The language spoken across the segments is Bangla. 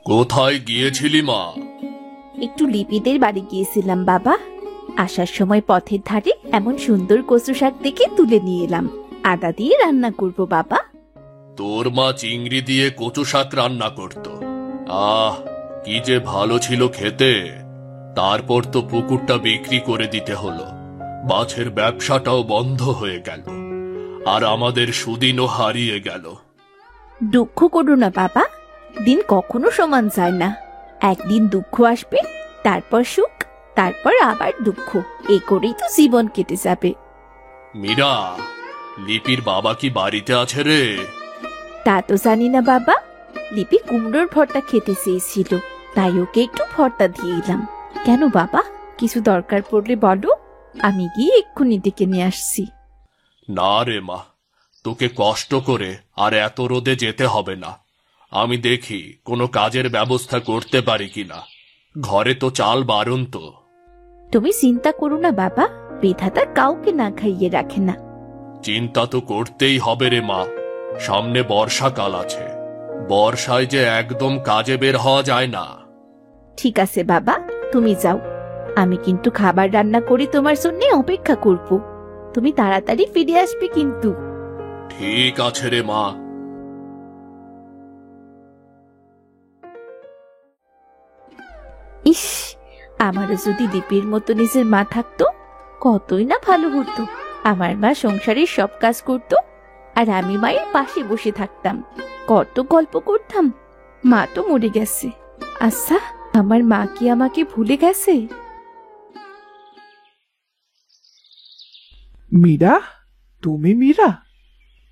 কোথায় গিয়েছিলি মা? একটু লিপিদের বাড়ি গিয়েছিলাম বাবা। আসার সময় পথের ধারে এমন সুন্দর কচু শাক দেখে তুলে নিয়ে এলাম। আদা দিয়ে রান্না করব বাবা। তোর মা চিংড়ি দিয়ে কচু শাক রান্না করত। আহ, কি যে ভালো ছিল খেতে। তারপর তো পুকুরটা বিক্রি করে দিতে হলো, মাছের ব্যবসাটাও বন্ধ হয়ে গেল, আর আমাদের সুদিনও হারিয়ে গেল। দুঃখ করো না বাবা, দিন কখনো সমান যায় না। একদিন দুঃখ আসবে, তারপর সুখ, তারপর আবার দুঃখ, এই করেই তো জীবন কেটে যাবে। মীরা, লিপির বাবা কি বাড়িতে আছে রে? তা তো জানি না বাবা। লিপি কুমড়োর ভর্তা খেতে চেয়েছিল, তাই ওকে একটু ভর্তা দিয়ে এলাম। কেন বাবা, কিছু দরকার পড়লে বলো, আমি গিয়ে এক্ষুনি ডেকে নিয়ে আসছি। না রে মা, তোকে কষ্ট করে আর এত রোদে যেতে হবে না। আমি দেখি কোনো কাজের ব্যবস্থা করতে পারি কিনা। ঘরে তো চাল বারণ তো। তুমি চিন্তা করো না বাবা, বিধাতা কাউকে না খাইয়ে রাখে না। চিন্তা তো করতেই হবে রে মা, সামনে বর্ষাকাল আছে। বর্ষায় যে একদম কাজে বের হওয়া যায় না। ঠিক আছে বাবা, তুমি যাও। আমি কিন্তু খাবার রান্না করে তোমার জন্য অপেক্ষা করব। তুমি তাড়াতাড়ি ফিরে আসবে কিন্তু। ঠিক আছে রে মা। ইস, আমারও যদি লিপির মতো নিজের মা থাকতো, কতই না ভালো হতো। আমার মা সংসারের সব কাজ করত, আর আমি মায়ের পাশে বসে থাকতাম, কত গল্প করতাম। মা তো মরে গেছে। আচ্ছা, আমার মা কি আমাকে ভুলে গেছে? মীরা, তুমি মীরা?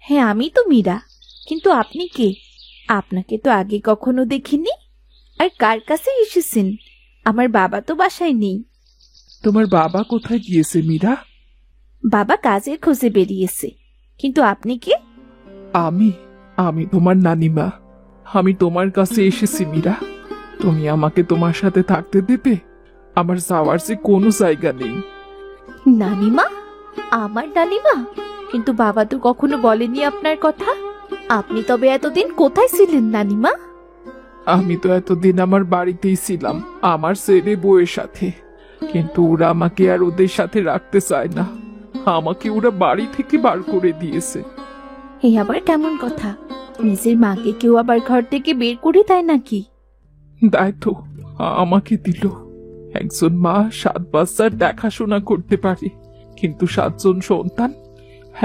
হ্যাঁ, আমি তো মীরা। কিন্তু আপনি কে? আপনাকে তো আগে কখনো দেখিনি। আর কার কাছে এসেছেন? আমার বাবা তো বাসায় নেই। তোমার বাবা কোথায় গিয়েছে মীরা? বাবা কাজের খোঁজে বেরিয়েছে। কিন্তু আপনি কে? আমি আমি তোমার নানিমা। আমি তোমার কাছে এসেছি মীরা। তুমি আমাকে তোমার সাথে থাকতে দেবে? আমার যাওয়ার যে কোনো জায়গা নেই। নানিমা? আমার নানিমা? কিন্তু বাবা তো কখনো বলেনি আপনার কথা। আপনি তবে এতদিন কোথায় ছিলেন নানিমা? আমি তো এতদিন আমার বাড়িতেই ছিলাম, আমার ছেলে বউয়ের সাথে। কিন্তু ওরা আমাকে আর ওদের সাথে রাখতে চায় না। আমাকে ওরা বাড়ি থেকে বার করে দিয়েছে। এই আবার কেমন কথা? নিজের মাকে কেউ আবার ঘর থেকে বের করে দেয় নাকি? দায়িত্ব আমাকে দিল। একজন মা 7 বাচ্চার দেখাশোনা করতে পারে, কিন্তু 7 জন সন্তান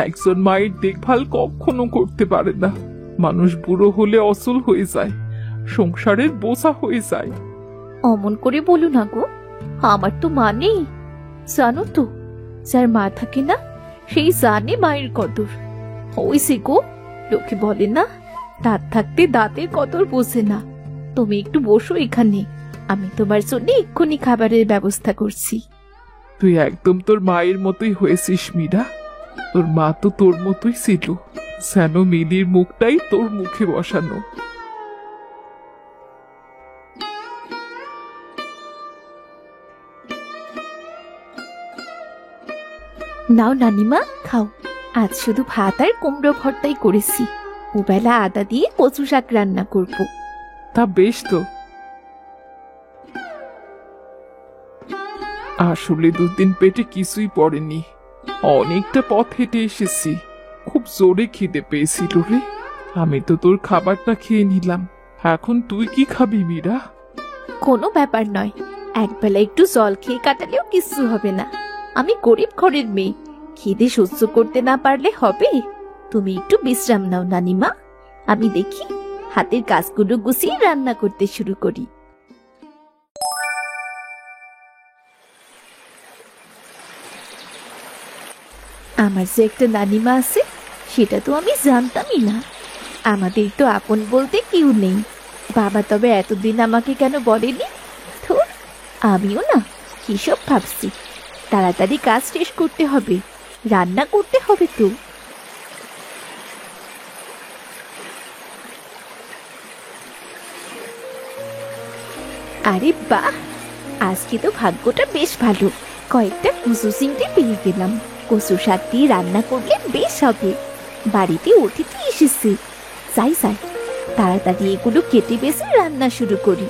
একজন মায়ের দেখভাল কখনো করতে পারে না। মানুষ বুড়ো হলে অচল হয়ে যায়, সংসারের বোঝা হয়ে যায়। অমন করে বলো না গো, আমার তো মা নেই। জানো তো, যার মা থাকে না সেই জানে মায়ের কদর। ওই সে গো, লোকে বলে না, দাঁত থাকতে দাঁতের কদর বোঝে না। তুমি একটু বসো এখানে, আমি তোমার জন্য এক্ষুনি খাবারের ব্যবস্থা করছি। তুই একদম তোর মায়ের মতোই হয়েছিস মীরা। তোর মা তো তোর মতোই ছিল, যেন মিলির মুখটাই তোর মুখে বসানো। নাও নানিমা, খাও। আজ শুধু ভাত আর কুমড়ো ভর্তাই করেছি। ওবেলা আদা দিয়ে কচু শাক রান্না করব। তা বেশ তো। আসলে 2 দিন পেটে কিছুই পড়েনি, অনেকটা পথ হেঁটে এসেছি। খুব জোরে খিদে পেয়েছিল রে। আমি তো তোর খাবারটা খেয়ে নিলাম। এখন তুই কি খাবি মীরা? কোনো ব্যাপার নয়, একবেলা একটু জল খেয়ে কাটালেও কিছু হবে না। আমি গরিব ঘরের মেয়ে, খিদে সহ্য করতে না পারলে হবে? তুমি একটু বিশ্রাম নাও নানিমা, আমি দেখি হাতের কাজগুলো গুছিয়ে রান্না করতে শুরু করি। আমার যে একটা নানিমা আছে, সেটা তো আমি জানতামই না। আমাদের তো আপন বলতে কেউ নেই। বাবা তবে এতদিন আমাকে কেন বলেনি? ধুর, আমিও না কিসব ভাবছি। তাড়াতাড়ি কাজ শেষ করতে হবে, রান্না করতে হবে তো। আরে বাহ, আজকে তো ভাগ্যটা বেশ ভালো। কয়েকটা কুচু চিংড়ি পেয়ে গেলাম। কচু শাক দিয়ে রান্না করলে বেশ হবে। বাড়িতে অতিথি এসেছে। যাই যাই, তাড়াতাড়ি এগুলো কেটে বেছে রান্না শুরু করি।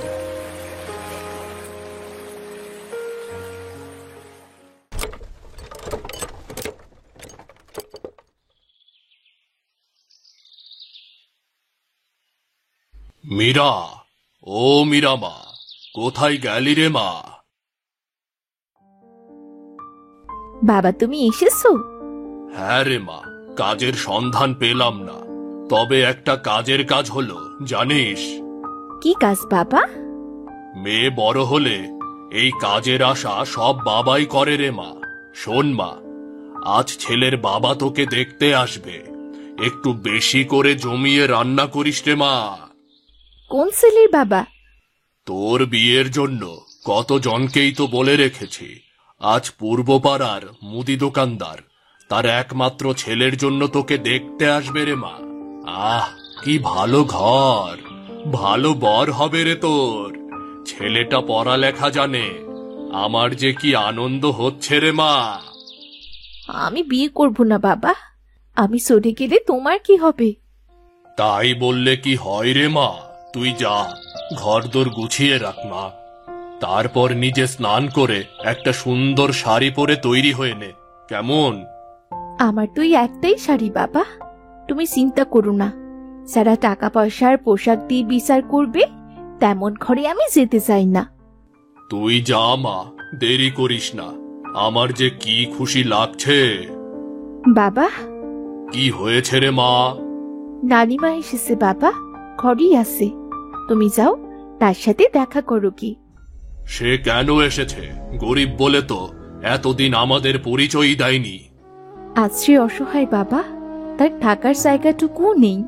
মীরা, ও মীরা মা, কোথায় গেলি রে মা? বাবা তুমি এসেছো? হ্যাঁ রে মা, কাজের সন্ধান পেলাম না, তবে একটা কাজের কাজ হলো জানিস। কি কাজ বাবা? মেয়ে বড় হলে এই কাজের আশা সব বাবাই করে রে মা। শোন মা, আজ ছেলের বাবা তোকে দেখতে আসবে, একটু বেশি করে জমিয়ে রান্না করিস রে মা। কোন ছেলের বাবা? তোর বিয়ের জন্য কতজনকেই তো বলে রেখেছি। আজ পূর্বপাড়ার মুদি দোকানদার তার একমাত্র ছেলের জন্য তোকে দেখতে আসবে রে মা। আহ, কি ভালো ঘর, ভালো বর হবে রে তোর। ছেলেটা পড়ালেখা জানে, আমার যে কি আনন্দ হচ্ছে রে মা। আমি বিয়ে করব না বাবা, আমি চলে গেলে তোমার কি হবে? তাই বললে কি হয় রে মা? তুই যা, ঘরদোর গুছিয়ে রাখ মা। তারপর নিজে স্নান করে একটা সুন্দর শাড়ি পরে তৈরি হয়ে নে, কেমন? আমার তো এই একটাই শাড়ি বাবা, তুমি চিন্তা করো না। যারা টাকা পয়সার পোশাক দিয়ে বিচার করবে তেমন ঘরে আমি যেতে চাই না। তুই যা মা, দেরি করিস না। আমার যে কি খুশি লাগছে। বাবা, কি হয়েছে রে মা? নানিমা এসেছে বাবা, ঘরেই আছে। তুমি যাও, তার সাথে দেখা করো। কি সে কেন এসেছে? গরিব বলে তো এতদিন আমাদের পরিচয়ই দেয়নি। আজ সে অসহায় বাবা, তার থাকার জায়গাটুকু নেই।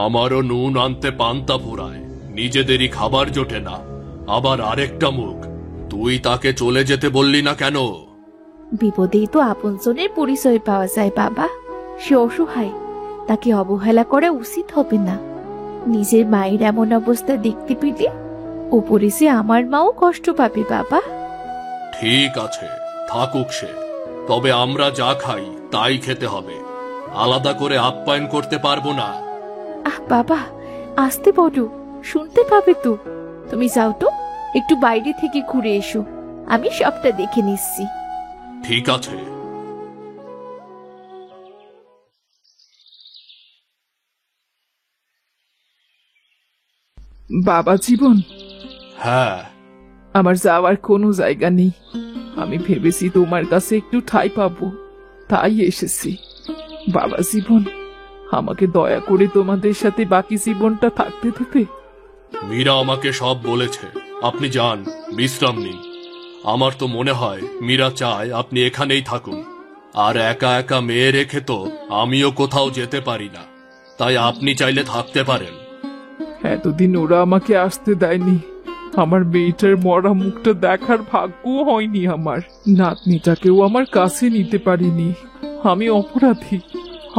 আমারও নুন আনতে পান্তা ফুরায়, নিজেদেরই খাবার জোটে না, আবার আরেকটা মুখ। তুই তাকে চলে যেতে বললি না কেন? বিপদেই তো আপনজনের পরিচয় পাওয়া যায় বাবা। সে অসহায়, তাকে অবহেলা করা উচিত হবে না। নিজের মায়ের এমন অবস্থা দেখতে পেলে ওপরে সে আমার মাও কষ্ট পাবে বাবা। ঠিক আছে, থাকুক সে, তবে আমরা যা খাই তাই খেতে হবে, আলাদা করে আপ্যায়ন করতে পারবো না। আহ বাবা, আসতে বলো, শুনতে পাবে তো। তুমি যাও তো, একটু বাইরে থেকে ঘুরে এসো, আমি সবটা দেখে নিচ্ছি। ঠিক আছে। বাবা জীবন, হ্যাঁ, আমার যাওয়ার কোনো জায়গা নেই। আমি ভেবেছি তোমার কাছে একটু ঠাঁই পাবো, তাই এসেছি। বাবা জীবন, আমাকে দয়া করে তোমাদের সাথে বাকি জীবনটা থাকতে দেবে। মীরা আমাকে সব বলেছে, আপনি যান, বিশ্রাম নিন। আমার তো মনে হয় মীরা চায় আপনি এখানেই থাকুন। আর একা একা মেয়ে রেখে তো আমিও কোথাও যেতে পারি না, তাই আপনি চাইলে থাকতে পারেন। এতদিন ওরা আমাকে আসতে দেয়নি। আমার মেয়েটার মরা মুখটা দেখার ভাগ্যও হয়নি আমার। নাতনিটাকেও আমার কাছে নিতে পারিনি। আমি অপরাধী,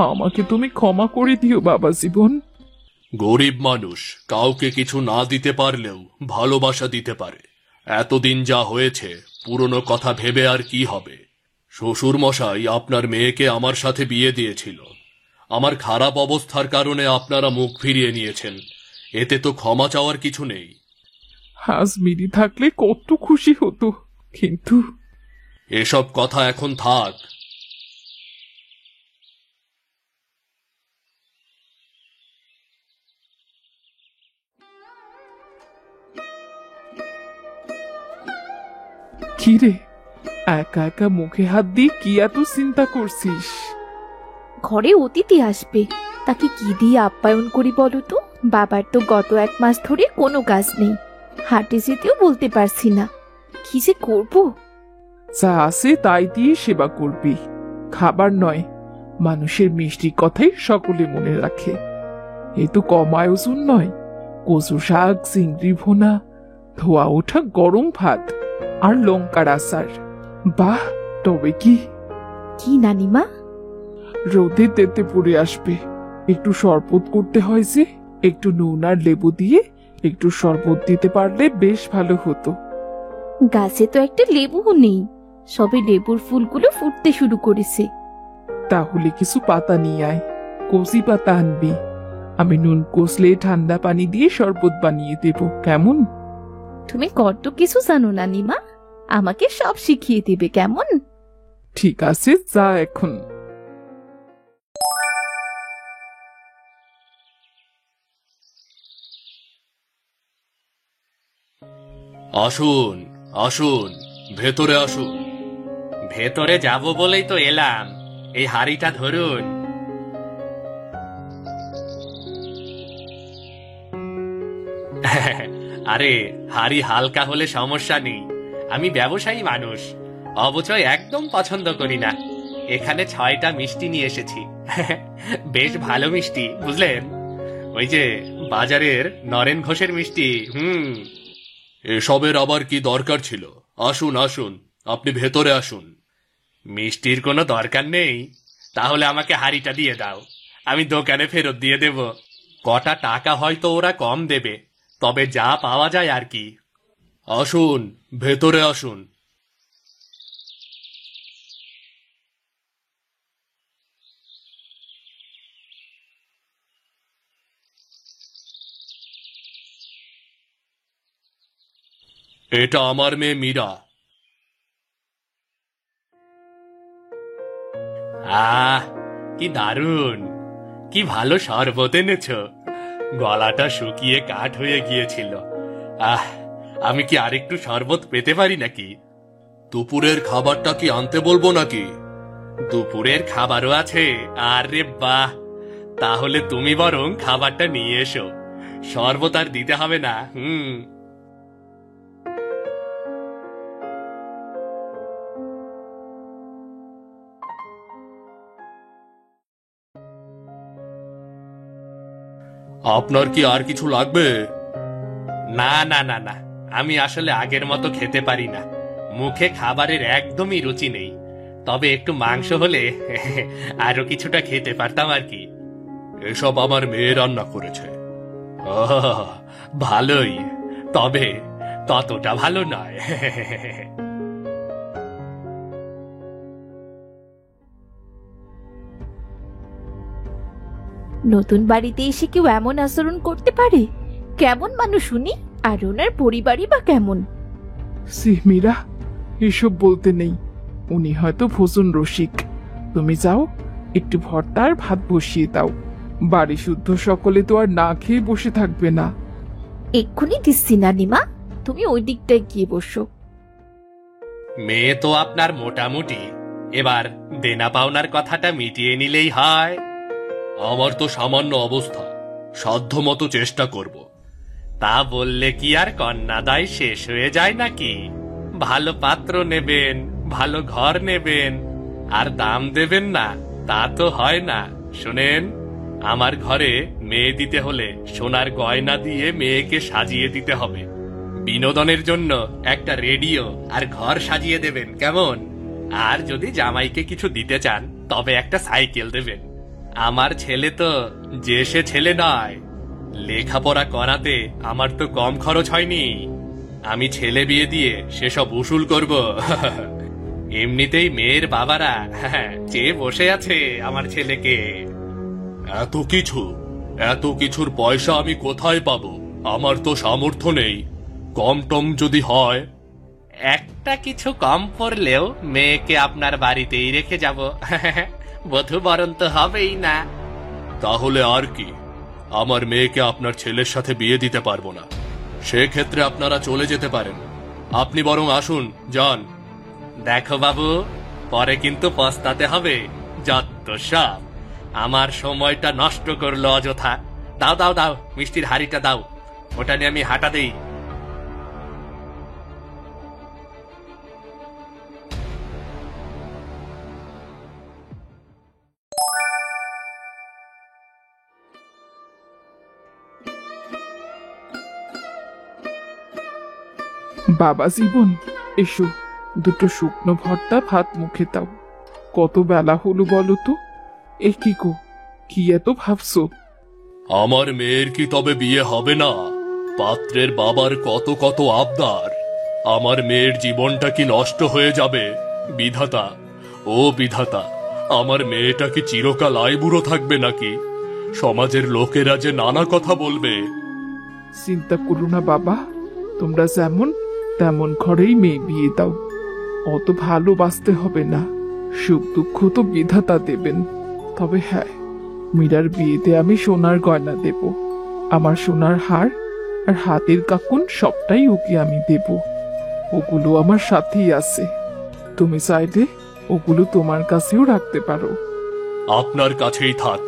আমাকে তুমি ক্ষমা করে দিও বাবা জীবন। গরিব মানুষ কাউকে কিছু না দিতে পারলেও ভালোবাসা দিতে পারে। এতদিন যা হয়েছে পুরনো কথা ভেবে আর কি হবে। শ্বশুর মশাই আপনার মেয়েকে আমার সাথে বিয়ে দিয়েছিল। আমার খারাপ অবস্থার কারণে আপনারা মুখ ফিরিয়ে নিয়েছেন, এতে তো ক্ষমা চাওয়ার কিছু নেই। আজ মিরি থাকলে কত খুশি হতো, কিন্তু এসব কথা এখন থাক। কি রে, একা একা মুখে হাত দিয়ে কি এত চিন্তা করছিস? ঘরে অতিথি আসবে, তাকে কি দিয়ে আপ্যায়ন করি বলো তো? বাবার তো গত 1 মাস ধরে কোনো কাজ নেই, হাটে যেতেও বলতে পারছি না। কি যে করবো? যা আছে তাই দিয়ে সেবা করবি, খাবার নয়। মানুষের মিষ্টি কথাই সকলে মনে রাখে। এ তো কম আয়োজন নয়। কচু শাক, চিংড়ি ভোনা, ধোয়া ওঠা গরম ভাত আর লঙ্কার আচার। বাহ, তবে কি কি নানিমা? রোদে তেতে পড়ে আসবে। একটু শরবত করতে হয় যে, একটু নুন আর লেবু দিয়ে একটু শরবত দিতে পারলে বেশ ভালো হতো। গাছে তো একটা লেবুও নেই, সবে লেবুর ফুলগুলো ফুটতে শুরু করেছে। তাহলে কিছু পাতা নিয়ে আয়, কচি পাতা আনবি। আমি নুন কষলে ঠান্ডা পানি দিয়ে শরবত বানিয়ে দেব, কেমন? তুমি কত কিছু জানো নানিমা, আমাকে সব শিখিয়ে দেবে কেমন? ঠিক আছে, যা এখন। আসুন আসুন, ভেতরে আসুন। ভেতরে যাব বলেই তো এলাম, এই হাড়িটা ধরুন। আরে হাড়ি হালকা হলে সমস্যা নেই, আমি ব্যবসায়ী মানুষ, অবচয় একদম পছন্দ করি না। এখানে 6টা মিষ্টি নিয়ে এসেছি। বেশ ভালো মিষ্টি, বুঝলেন? ওই যে বাজারের নরেন ঘোষের মিষ্টি। এসবের আবার কি দরকার ছিল? আসুন আসুন, আপনি ভেতরে আসুন। মিষ্টির কোনো দরকার নেই? তাহলে আমাকে হাড়িটা দিয়ে দাও, আমি দোকানে ফেরত দিয়ে দেব। কটা টাকা হয়তো ওরা কম দেবে, তবে যা পাওয়া যায় আর কি। আসুন, ভেতরে আসুন। এটা আমার মেয়ে মীরা। আহ, কি দারুণ, কি ভালো শরবত এনেছো। গলাটা শুকিয়ে কাঠ হয়ে গিয়েছিল। আমি কি আরেকটু শরবত পেতে পারি নাকি? দুপুরের খাবারটা কি আনতে বলবো নাকি? দুপুরের খাবারও আছে? আরে বাহ, তাহলে তুমি বরং খাবারটা নিয়ে এসো, শরবত আর দিতে হবে না। আপনার কি আর কিছু লাগবে? না না না না, আমি আসলে আগের মতো খেতে পারি না, মুখে খাবারের একদমই রুচি নেই। তবে একটু মাংস হলে আরো কিছুটা খেতে পারতাম আর কি। এসব আমার মেয়ে রান্না করেছে। ভালোই, তবে ততটা ভালো নয়। নতুন বাড়িতে এসে কেউ এমন আচরণ করতে পারে? কেমন মানুষ উনি, আর ওনার পরিবারই বা কেমন? মীরা, এসব বলতে নেই, উনি হয়তো ভোজন রসিক। তুমি যাও, একটু ভর্তা আর ভাত বসিয়ে দাও। বাড়ি শুদ্ধ সকলে তো আর না খেয়ে বসে থাকবে না। এক্ষুনি দিচ্ছি নানিমা, তুমি ওই দিকটায় গিয়ে বসো। মেয়ে তো আপনার মোটামুটি, এবার দেনা পাওনার কথাটা মিটিয়ে নিলেই হয়। আমার তো সামান্য অবস্থা, সাধ্যমতো চেষ্টা করব। তা বললে কি আর কন্যাদায় শেষ হয়ে যায় নাকি? ভালো পাত্র নেবেন, ভালো ঘর নেবেন, আর দাম দেবেন না, তা তো হয় না। শোনেন, আমার ঘরে মেয়ে দিতে হলে সোনার গয়না দিয়ে মেয়েকে সাজিয়ে দিতে হবে। বিনোদনের জন্য একটা রেডিও আর ঘর সাজিয়ে দেবেন, কেমন? আর যদি জামাইকে কিছু দিতে চান তবে একটা সাইকেল দেবেন। আমার ছেলে তো যে সে ছেলে নয়, লেখাপড়া করাতে আমার তো কম খরচ হয়নি। আমি ছেলে বিয়ে দিয়ে সেসব উসুল করব। এমনিতেই মেয়ের বাবারা চেয়ে বসে আছে আমার ছেলেকে। এত কিছু, এত কিছুর পয়সা আমি কোথায় পাবো? আমার তো সামর্থ্য নেই। কম টম যদি হয়। একটা কিছু কম পড়লেও মেয়েকে আপনার বাড়িতেই রেখে যাব। বধূ বরণ তো হবেই না। তাহলে আর কি, আমার মেয়েকে আপনার ছেলের সাথে বিয়ে দিতে পারবো না। সেক্ষেত্রে আপনারা চলে যেতে পারেন। আপনি বরং আসুন, যান। দেখো বাবু, পরে কিন্তু পস্তাতে হবে। যত সব, আমার সময়টা নষ্ট করলো অযথা। দাও দাও দাও, মিষ্টির হাড়িটা দাও, ওটা নিয়ে আমি হাঁটা দেই। বাবা জীবন, এসো, দুটো শুকনো ভর্তা ভাত মুখে দাও। কত বেলা হলো বলো তো? এ কি গো, কি এত ভাবছো? আমার মেয়ের কি তবে বিয়ে হবে না? পাত্রের বাবার কত কত আবদার। আমার মেয়ের জীবনটা কি নষ্ট হয়ে যাবে? বিধাতা, ও বিধাতা, আমার মেয়েটা কি চিরকাল আইবুড়ো থাকবে নাকি? সমাজের লোকেরা যে নানা কথা বলবে। চিন্তা করো না বাবা, তোমরা যেমন তেমন ঘরেই মেয়ে বিয়ে দাও। অত ভালোবাসতে হবে না, সুখ দুঃখ তো বিধাতা দেবেন। তবে হ্যাঁ, মীরার বিয়েতে আমি সোনার গয়না দেব। আমার সোনার হার আর হাতের কাকুন সবটাই ওকে আমি দেব। ওগুলো আমার সাথেই আছে, তুমি চাইলে ওগুলো তোমার কাছেও রাখতে পারো। আপনার কাছেই থাক,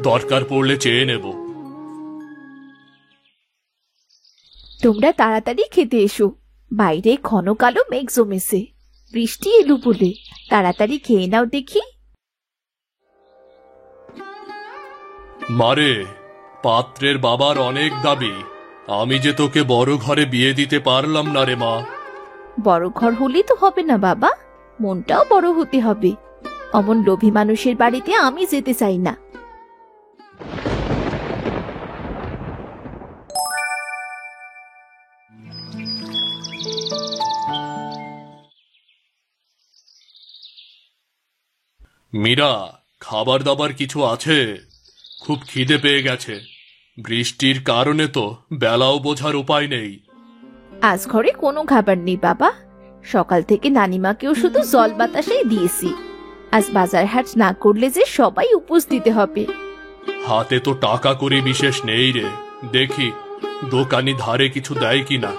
দরকার পড়লে চেয়ে নেব। তোমরা তাড়াতাড়ি খেতে এসো, বাইরে ঘন কালো মেঘ জমেছে, বৃষ্টি এলো বলে। তাড়াতাড়ি খেয়ে নাও দেখি। মারে, পাত্রের বাবার অনেক দাবি, আমি যে তোকে বড় ঘরে বিয়ে দিতে পারলাম না রে মা। বড় ঘর হলেই তো হবে না বাবা, মনটাও বড় হতে হবে। অমন লোভী মানুষের বাড়িতে আমি যেতে চাই না। মীরা, খাবার দাবার কিছু আছে? খুব খিদে পেয়ে গেছে। বৃষ্টির কারণে তো বেলাও বোঝার উপায় নেই। আজ ঘরে কোনো খাবার নেই বাবা, সকাল থেকে নানিমাকেও শুধু জল বাতাসেই দিয়েছি। আজ বাজার হাট না করলে যে সবাই উপোস দিতে হবে। হাতে তো টাকা করে বিশেষ নেই রে, দেখি দোকানি ধারে কিছু দেয় কিনা।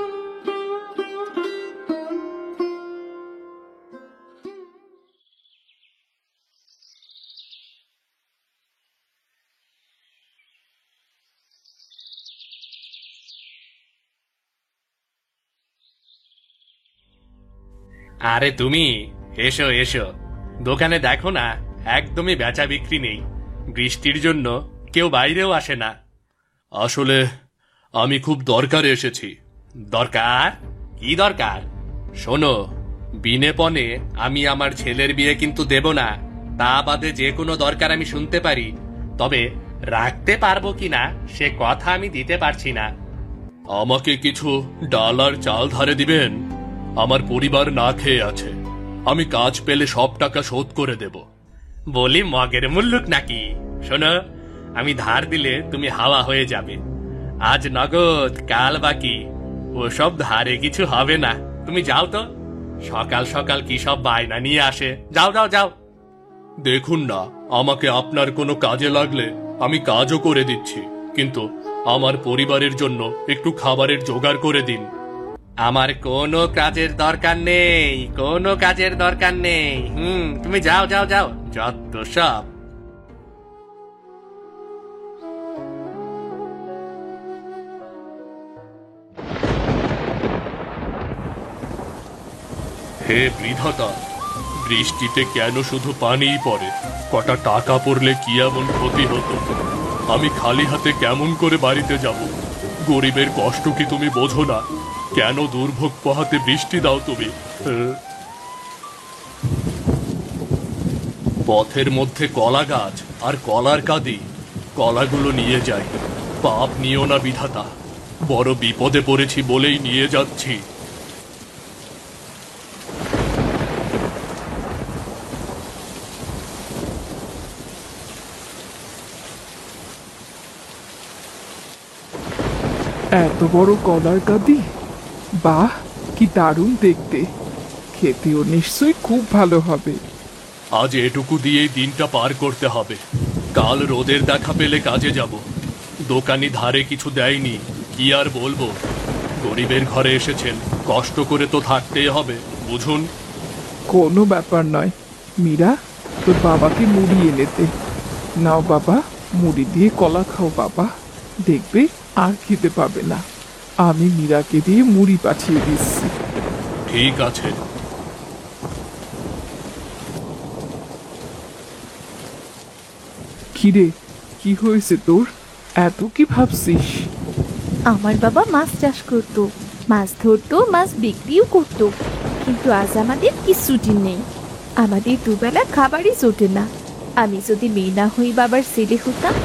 আরে তুমি এসো এসো, দোকানে দেখো না, একদমই বেচা বিক্রি নেই। বৃষ্টির জন্য কেউ বাইরেও আসে না। আসলে আমি খুব দরকারে এসেছি। দরকার? কি দরকার? শোনো, বিনেপণে আমি আমার ছেলের বিয়ে কিন্তু দেব না। তা বাদে যে কোনো দরকার আমি শুনতে পারি, তবে রাখতে পারবো কিনা সে কথা আমি দিতে পারছি না। আমাকে কিছু ডাল আর চাল ধারে দিবেন? আমার পরিবার না খেয়ে আছে, আমি কাজ পেলে সব টাকা শোধ করে দেব। বলি মগের মুল্লুক নাকি? শোনো, আমি ধার দিলে তুমি হাওয়া হয়ে যাবে। আজ নগদ, কাল বাকি। ওসব ধারে কিছু হবে না, তুমি যাও তো। সকাল সকাল কি সব বায়না নিয়ে আসে, যাও যাও যাও। দেখুন না, আমাকে আপনার কোনো কাজে লাগলে আমি কাজও করে দিচ্ছি, কিন্তু আমার পরিবারের জন্য একটু খাবারের জোগাড় করে দিন। আমার কোনো কাজের দরকার নেই, কোনো কাজের দরকার নেই। তুমি যাও যাও যাও, যত সব। হে বিধাতা, বৃষ্টিতে কেন শুধু পানিই পড়ে? কটা টাকা পড়লে কি এমন ক্ষতি হতো? আমি খালি হাতে কেমন করে বাড়িতে যাব? গরিবের কষ্ট কি তুমি বোঝো না? কেন দুর্ভোগ পোহাতে বৃষ্টি দাও তুমি? পথের মধ্যে কলা গাছ আর কলার কাঁদি, কলাগুলো নিয়ে যাই। পাপ নিও না বিধাতা, বড় বিপদে পড়েছি বলেই নিয়ে যাচ্ছি। এত বড় কলার গাদি, বাহ কি দারুণ দেখতে! খেতেও নিশ্চয়ই খুব ভালো হবে। আজ এটুকু দিয়েই দিনটা পার করতে হবে। কাল রোদের দেখা পেলে কাজে যাব। দোকানি ধারে কিছু দেয়নি, কি আর বলবো। গরিবের ঘরে এসেছেন, কষ্ট করে তো থাকতেই হবে, বুঝুন। কোনো ব্যাপার নয়। মীরা, তোর বাবাকে মুড়ি এনে দে। নাও বাবা, মুড়ি দিয়ে কলা খাও বাবা, দেখবে আর খেতে পাবে না। আমি মীরাকে দিয়ে মুড়ি পাঠিয়ে দিচ্ছি। ঠিক আছে। কিরে, কি হয়েছে তোর? এত কি ভাবছিস? আমার বাবা মাছ চাষ করতো, মাছ ধরতো, মাছ বিক্রিও করতো, কিন্তু আজ আমাদের কিছুটি নেই। আমাদের দুবেলা খাবারই জোটে না। আমি যদি মেয়ে না হই বাবার ছেলে হতাম,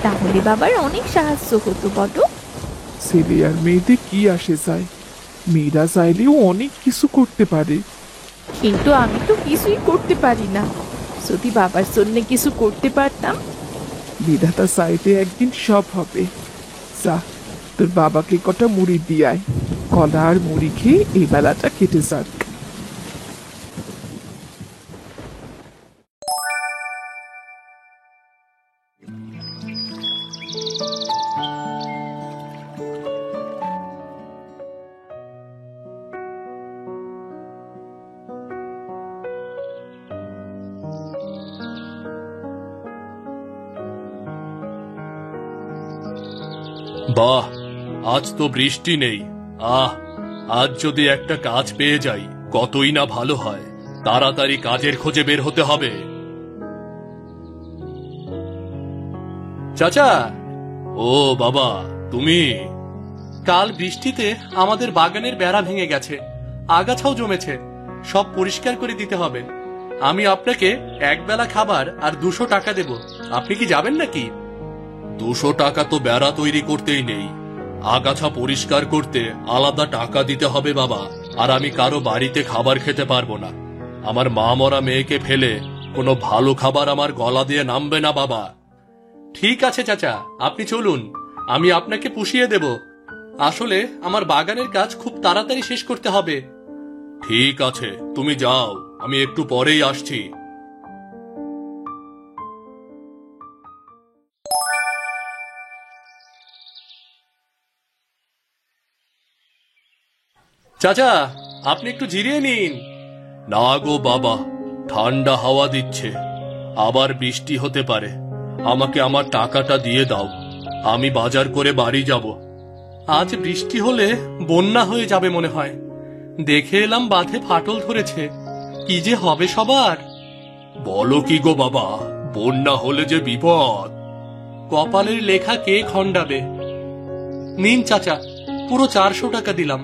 তাহলে বাবার অনেক সাহায্য হতো বড়। ছেলে আর মেয়েতে কি আসে যায়? মেয়েরা চাইলেও অনেক কিছু করতে পারে। কিন্তু আমি তো কিছুই করতে পারি না। যদি বাবার জন্য কিছু করতে পারতাম। বিধাতা সাইডে একদিন সব হবে। যা, তোর বাবাকে কটা মুড়ি দিয়ে আয়। কলা আর মুড়ি খেয়ে এই বেলাটা কেটে যাক। বাহ, আজ তো বৃষ্টি নেই। আজ যদি একটা কাজ পেয়ে যাই কতই না ভালো হয়। তাড়াতাড়ি কাজের খোঁজে বের হতে হবে। চাচা, ও বাবা, তুমি? কাল বৃষ্টিতে আমাদের বাগানের বেড়া ভেঙে গেছে, আগাছাও জমেছে, সব পরিষ্কার করে দিতে হবে। আমি আপনাকে একবেলা খাবার আর 200 টাকা দেব, আপনি কি যাবেন নাকি? 200 টাকা তো বেড়া তৈরি করতেই নেই, আগাছা পরিষ্কার করতে আলাদা টাকা দিতে হবে বাবা। আর আমি কারো বাড়িতে খাবার খেতে পারবো না। আমার মা মরা মেয়েকে ফেলে কোনো ভালো খাবার আমার গলা দিয়ে নামবে না বাবা। ঠিক আছে চাচা, আপনি চলুন, আমি আপনাকে পুষিয়ে দেব। আসলে আমার বাগানের কাজ খুব তাড়াতাড়ি শেষ করতে হবে। ঠিক আছে, তুমি যাও, আমি একটু পরেই আসছি। চাচা, আপনি একটু জিরিয়ে নিন। না গো বাবা, ঠান্ডা হাওয়া দিচ্ছে, আবার বৃষ্টি হতে পারে। আমাকে আমার টাকাটা দিয়ে দাও, আমি বাজার করে বাড়ি যাব। আজ বৃষ্টি হলে বন্যা হয়ে যাবে মনে হয়। দেখে এলাম বাঁধে ফাটল ধরেছে, কি যে হবে সবার। বলো কি গো বাবা, বন্যা হলে যে বিপদ। কপালের লেখা কে খণ্ডাবে? নিন চাচা, পুরো 400 টাকা দিলাম,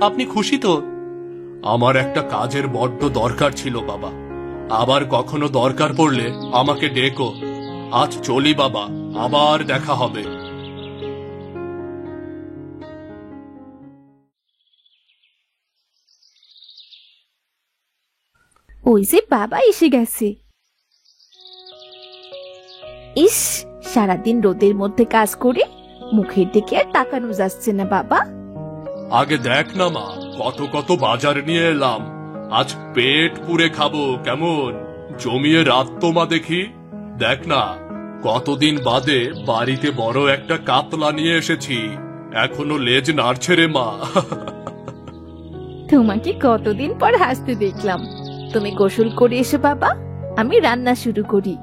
আপনি খুশি তো? আমার একটা কাজের বড্ড দরকার ছিল বাবা, আবার কখনো দরকার পড়লে আমাকে ডেকো। আজ চলি বাবা, আবার দেখা হবে। ওই যে বাবা এসে গেছে। ইস, সারাদিন রোদের মধ্যে কাজ করে মুখের দিকে আর তাকানো যাচ্ছে না বাবা। আগে দেখ না মা, কত কত বাজার নিয়ে এলাম। আজ পেট পুরে খাবো, কেমন জমিয়ে রাত তো মা। দেখি, দেখ না, কতদিন বাদে বাড়িতে বড় একটা কাতলা নিয়ে এসেছি, এখনো লেজ নাড়ছে রে মা। তোমাকে কতদিন পর হাসতে দেখলাম। তুমি গোসল করে এসো বাবা, আমি রান্না শুরু করি।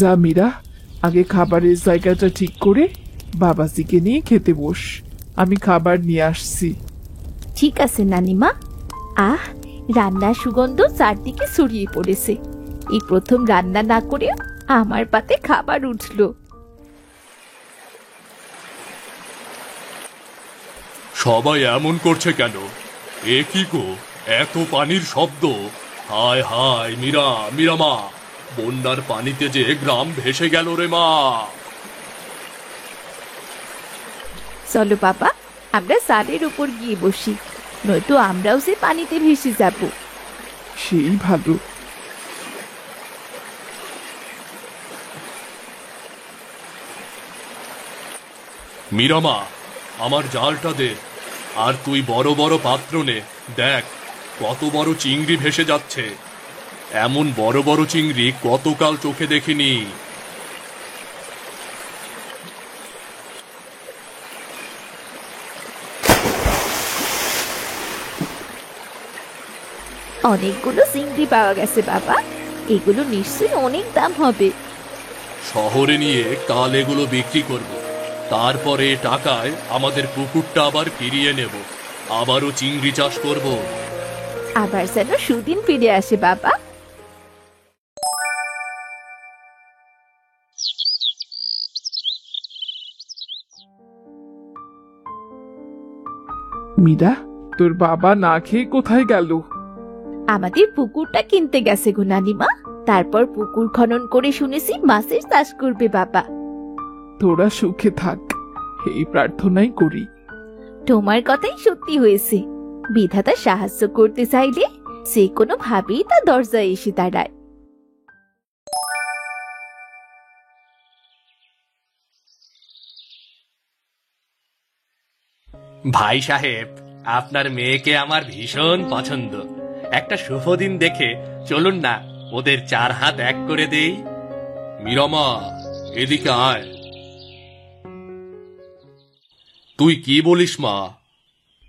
যা মীরা, আগে খাবারের জায়গাটা ঠিক করে বাবাজিকে নিয়ে খেতে বস। আমি খাবার নিয়ে আসছি। ঠিক আছে নানিমা। আহ, রান্নার সুগন্ধ চারদিকে ছড়িয়ে পড়েছে। এই প্রথম রান্না না করে আমার পাতে খাবার উঠলো। সবাই এমন করছে কেন? এ কি গো, এত পানির শব্দ! হায় হায় মীরা, মীরা মা, বন্যার পানিতে যে গ্রাম ভেসে গেল রে মা। চলো বাবা, আমরা সারের উপর গিয়ে বসি, নয়তো আমরাও সে পানিতে ভেসে যাব। সেই ভালো। মীরা মা, আমার জালটা দে, আর তুই বড় বড় পাত্র নে। দেখ কত বড় চিংড়ি ভেসে যাচ্ছে। এমন বড় বড় চিংড়ি কতকাল চোখে দেখিনি। অনেকগুলো চিংড়ি পাওয়া গেছে বাবা, এগুলো নিশ্চয়ই অনেক দাম হবে। শহরে নিয়ে কাল এগুলো বিক্রি করব, তারপরে টাকায় আমাদের পুকুরটা আবার ফিরিয়ে নেব, আবারও চিংড়ি চাষ করব। আবার যেন সুদিন ফিরে আসে বাবা। মীরা, তোর বাবা না খেয়ে কোথায় গেল? আমাদের পুকুরটা কিনতে গেছে গো নানিমা। তারপর পুকুর খনন করে শুনেছি মাছের চাষ করবে বাবা। তোরা সুখে থাক, এই প্রার্থনাই করি। তোমার কথাই সত্যি হয়েছে। বিধাতা সাহায্য করতে চাইলে যে কোনো ভাবেই তার দরজায় এসে দাঁড়ায়। ভাই সাহেব, আপনার মেয়েকে আমার ভীষণ পছন্দ। একটা শুভ দিন দেখে চলুন না ওদের 4 হাত এক করে দেই। মীরামা, এদিকে আয়। তুই কি বলিস মা?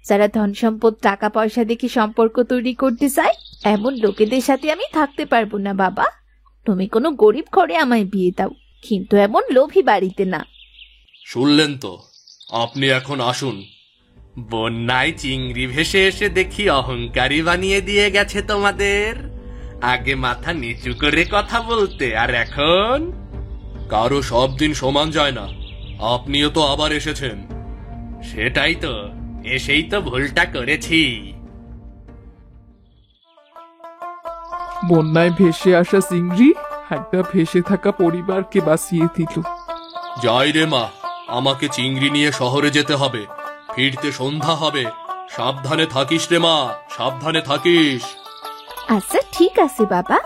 যারা ধন সম্পদ টাকা পয়সা দেখে সম্পর্ক তৈরি করতে চায় এমন লোকেদের সাথে আমি থাকতে পারবো না বাবা। তুমি কোনো গরিব ঘরে আমায় বিয়ে দাও, কিন্তু এমন লোভী বাড়িতে না। শুনলেন তো, আপনি এখন আসুন। বন্যায় চিংড়ি ভেসে এসে দেখি অহংকারী বানিয়ে দিয়ে গেছে তোমাদের। আগে মাথা নিচু করে কথা বলতে, আর এখন কারো সব দিন সমান যায় না। আপনিও তো আবার এসেছেন। সেটাই তো, এসেই তো ভুলটা করেছি। বন্যায় ভেসে আসা চিংড়ি একটা ভেসে থাকা পরিবারকে বাঁচিয়ে দিল। যাই রে মা, আমাকে চিংড়ি নিয়ে শহরে যেতে হবে। ফিরতে সন্ধ্যা হবে। সাবধানে থাকিস রে মা, সাবধানে থাকিস। আচ্ছা ঠিক আছে বাবা,